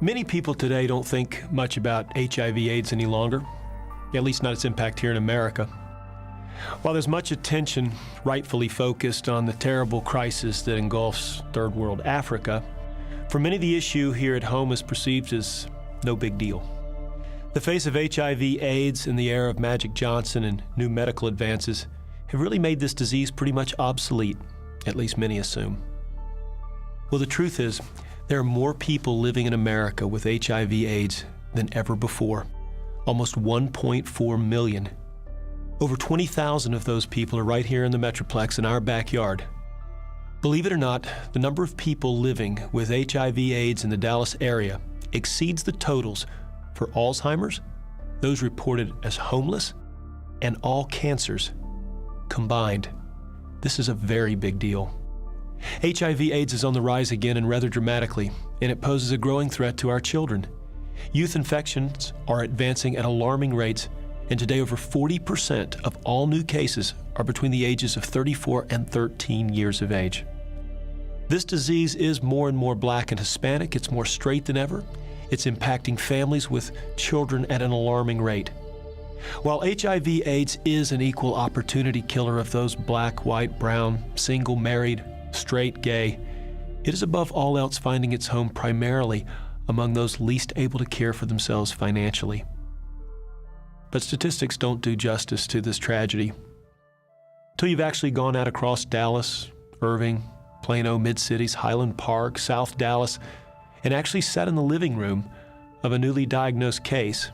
Many people today don't think much about HIV/AIDS any longer, at least not its impact here in America. While there's much attention rightfully focused on the terrible crisis that engulfs Third World Africa, for many the issue here at home is perceived as no big deal. The face of HIV/AIDS in the era of Magic Johnson and new medical advances have really made this disease pretty much obsolete, at least many assume. Well, the truth is, there are more people living in America with HIV/AIDS than ever before, almost 1.4 million. Over 20,000 of those people are right here in the Metroplex in our backyard. Believe it or not, the number of people living with HIV/AIDS in the Dallas area exceeds the totals for Alzheimer's, those reported as homeless, and all cancers combined. This is a very big deal. HIV/AIDS is on the rise again and rather dramatically, and it poses a growing threat to our children. Youth infections are advancing at alarming rates, and today over 40% of all new cases are between the ages of 34 and 13 years of age. This disease is more and more Black and Hispanic. It's more straight than ever. It's impacting families with children at an alarming rate. While HIV/AIDS is an equal opportunity killer of those Black, white, brown, single, married, straight, gay, it is above all else finding its home primarily among those least able to care for themselves financially. But statistics don't do justice to this tragedy. Till you've actually gone out across Dallas, Irving, Plano, Mid-Cities, Highland Park, South Dallas, and actually sat in the living room of a newly diagnosed case,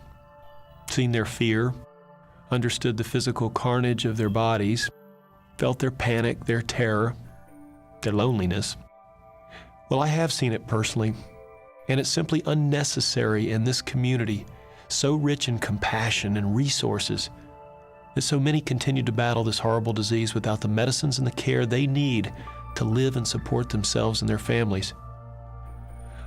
seen their fear, understood the physical carnage of their bodies, felt their panic, their terror, their loneliness. Well, I have seen it personally, and it's simply unnecessary in this community so rich in compassion and resources that so many continue to battle this horrible disease without the medicines and the care they need to live and support themselves and their families.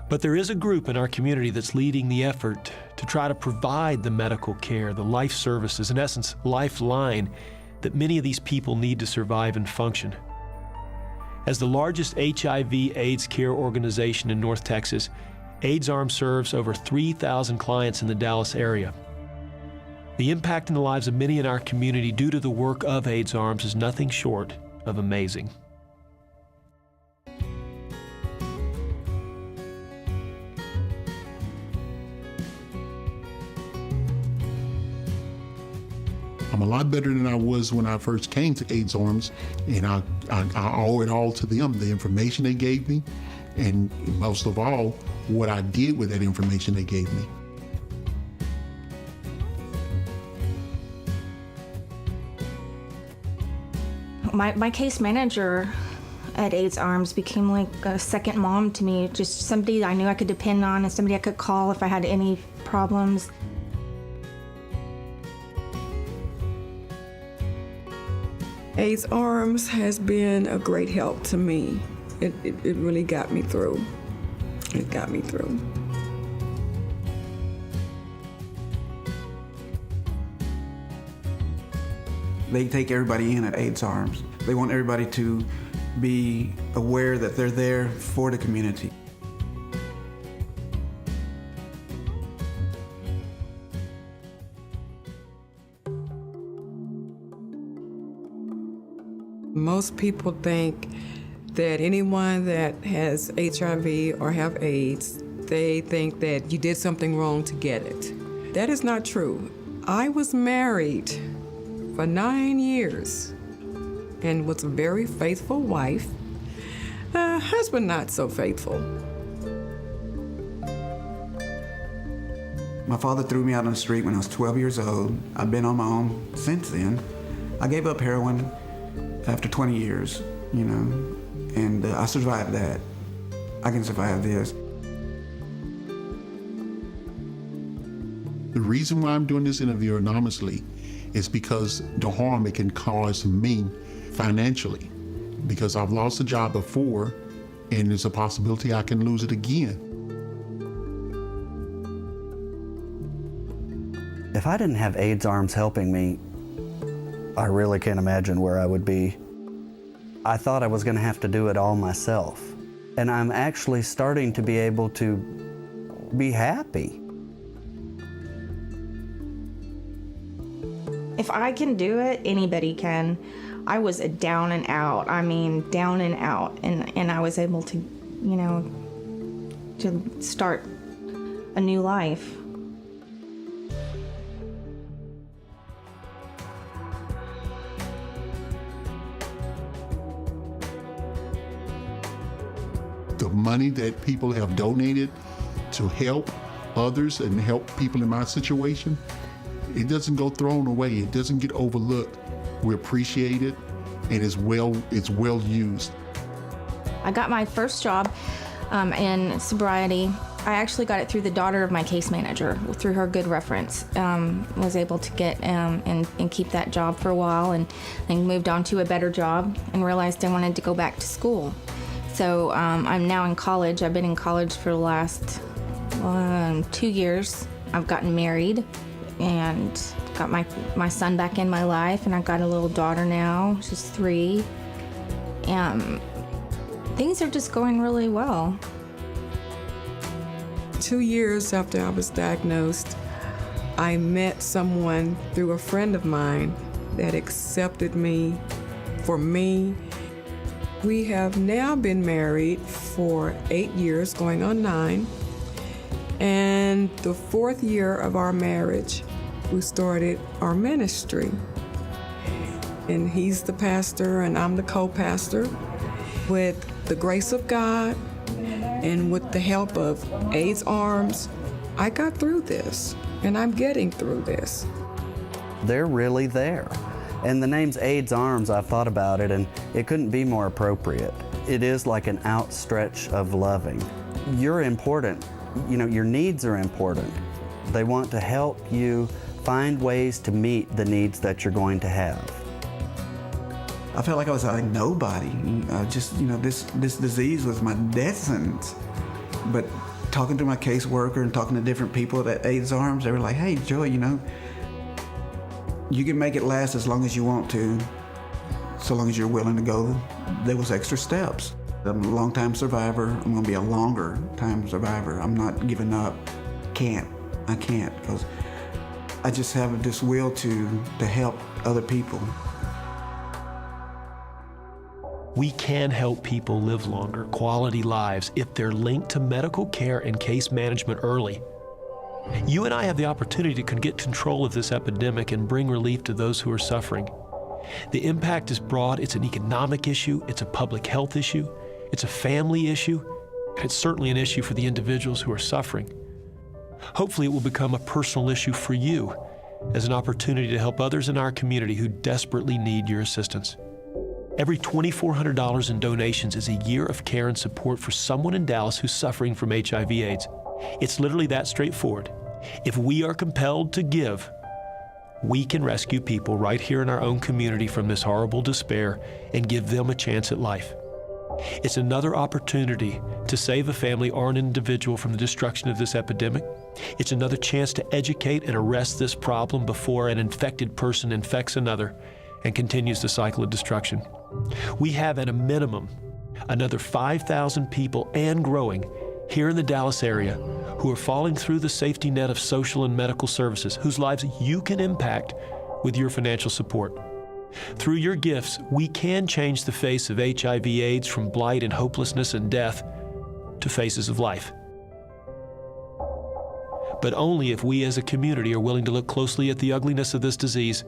But there is a group in our community that's leading the effort to try to provide the medical care, the life services, in essence, lifeline that many of these people need to survive and function. As the largest HIV/AIDS care organization in North Texas, AIDSArms serves over 3,000 clients in the Dallas area. The impact in the lives of many in our community due to the work of AIDSArms is nothing short of amazing. I'm a lot better than I was when I first came to AIDSArms, and I owe it all to them, the information they gave me, and most of all, what I did with that information they gave me. My case manager at AIDSArms became like a second mom to me, just somebody I knew I could depend on and somebody I could call if I had any problems. AIDSArms has been a great help to me. It really got me through. It got me through. They take everybody in at AIDSArms. They want everybody to be aware that they're there for the community. Most people think that anyone that has HIV or have AIDS, they think that you did something wrong to get it. That is not true. I was married for 9 years and was a very faithful wife. Husband not so faithful. My father threw me out on the street when I was 12 years old. I've been on my own since then. I gave up heroin after 20 years, you know, and I survived that. I can survive this. The reason why I'm doing this interview anonymously is because the harm it can cause me financially, because I've lost a job before and there's a possibility I can lose it again. If I didn't have AIDSArms helping me, I really can't imagine where I would be. I thought I was going to have to do it all myself. And I'm actually starting to be able to be happy. If I can do it, anybody can. I was a down and out. I mean, down and out. And I was able to, to start a new life. The money that people have donated to help others and help people in my situation, it doesn't go thrown away. It doesn't get overlooked. We appreciate it, and it's well used. I got my first job in sobriety. I actually got it through the daughter of my case manager, through her good reference. Was able to get and keep that job for a while, and then moved on to a better job and realized I wanted to go back to school. So I'm now in college. I've been in college for the last 2 years. I've gotten married and got my son back in my life, and I've got a little daughter now. She's 3. Things are just going really well. 2 years after I was diagnosed, I met someone through a friend of mine that accepted me for me. We have now been married for 8 years, going on 9. And the 4th year of our marriage, we started our ministry. And he's the pastor and I'm the co-pastor. With the grace of God and with the help of AIDSArms, I got through this, and I'm getting through this. They're really there. And the name's AIDSArms, I've thought about it, and it couldn't be more appropriate. It is like an outstretch of loving. You're important. Your needs are important. They want to help you find ways to meet the needs that you're going to have. I felt like I was like nobody. This disease was my death sentence. But talking to my caseworker and talking to different people at AIDSArms, they were like, hey, Joy, you can make it last as long as you want to, so long as you're willing to go. There was extra steps. I'm a long-time survivor. I'm going to be a longer-time survivor. I'm not giving up. I can't, because I just have this will to help other people. We can help people live longer, quality lives if they're linked to medical care and case management early. You and I have the opportunity to get control of this epidemic and bring relief to those who are suffering. The impact is broad. It's an economic issue. It's a public health issue. It's a family issue. And it's certainly an issue for the individuals who are suffering. Hopefully it will become a personal issue for you as an opportunity to help others in our community who desperately need your assistance. Every $2,400 in donations is a year of care and support for someone in Dallas who's suffering from HIV/AIDS. It's literally that straightforward. If we are compelled to give, we can rescue people right here in our own community from this horrible despair and give them a chance at life. It's another opportunity to save a family or an individual from the destruction of this epidemic. It's another chance to educate and arrest this problem before an infected person infects another and continues the cycle of destruction. We have at a minimum another 5,000 people and growing here in the Dallas area who are falling through the safety net of social and medical services, whose lives you can impact with your financial support. Through your gifts, we can change the face of HIV/AIDS from blight and hopelessness and death to faces of life. But only if we as a community are willing to look closely at the ugliness of this disease,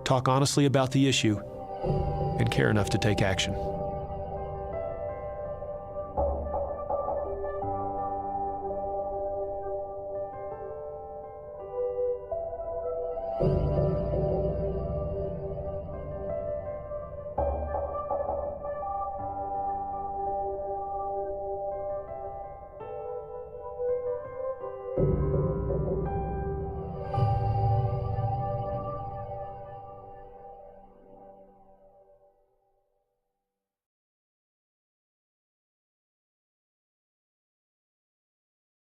talk honestly about the issue, and care enough to take action.